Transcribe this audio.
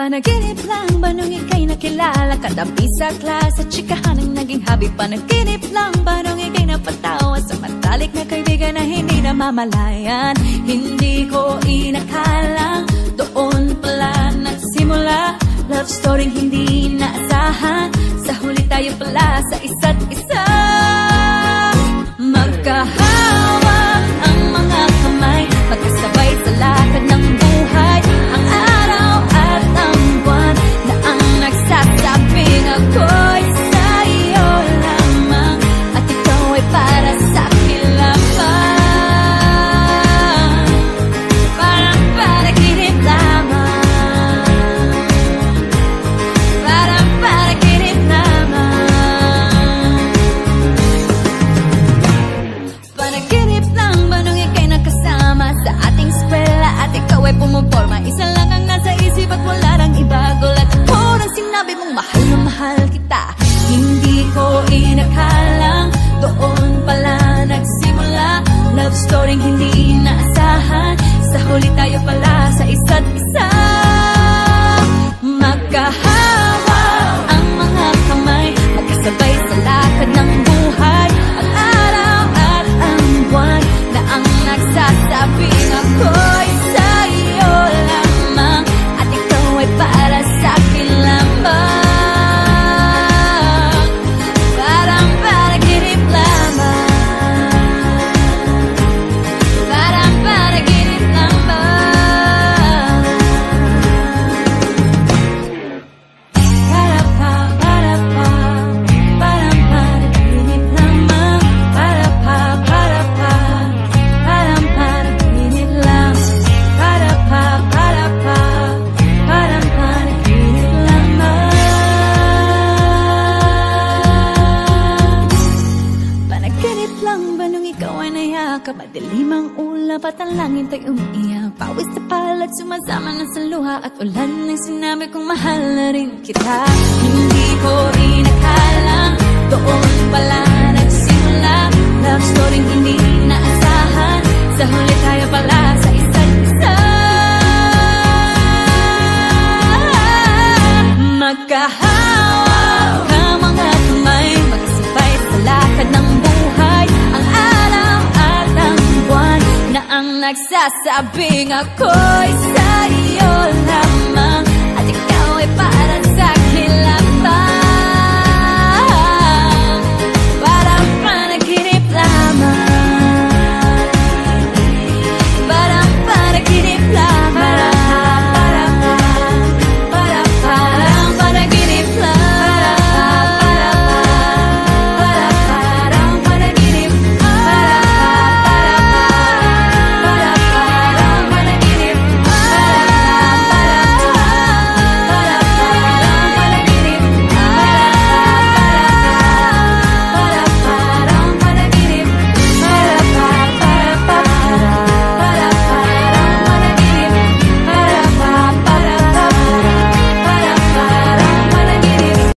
Panaginip lang ba nung ika'y nakilala? Katabi sa klase, tsikahan ang naging hobby. Panaginip lang ba nung ika'y napatawa sa matalik na kaibigan na hindi namamalayan? Hindi ko inakalang doon pala nagsimula. Love story hindi naasahan, sa huli tayo pala sa isa't isa. Magkahawak ang mga kamay, magkasabay sa lakad ng buhay. Ang araw at ang buwan na ang nagsasabing ako'y sa'yo lamang, at ikaw ay para sa'kin lamang. Parang panaginip lamang, parang panaginip lamang. Panaginip lang ba nung ika'y nakasama sa ating eskwela at ikaw ay pumuporma? Isa lang ang nasa isip at wala nang iba. Gulat ako nang sinabi mong mahal na mahal kita. Hindi ko inakalang doon pala nagsimula. Love story hindi inaasahan, sa huli tayo pala sa isa't isa. Magkahawak ang mga kamay, magkasabay sa lakad ng buhay. Ang araw at ang buwan na ang nagsasabing ako'y sa'yo lamang, at ikaw ay para sa'kin lamang. Parang panaginip lamang, parang panaginip lamang. Para-pa, para-pa, parang panaginip lamang. Para-pa, para-pa, parang panaginip lang. Para-pa, para-pa, parang panaginip lamang. Panaginip lang ba nung ikaw ay nayakap? Madilim ang ulap at ang langit ay umiiyak. Pawis sa palat, sumasama na sa luha, at ulan ang sinabi kong mahal na rin kita. Hindi ko inakalang doon pala nagsimula. Love story hindi naasahan, sa huli tayo pala sa isa't isa. Magkahawak ang mga kamay, magkasabay sa lakad ng buhay. Ang araw at ang buwan na ang nagsasabing ako'y sa'yo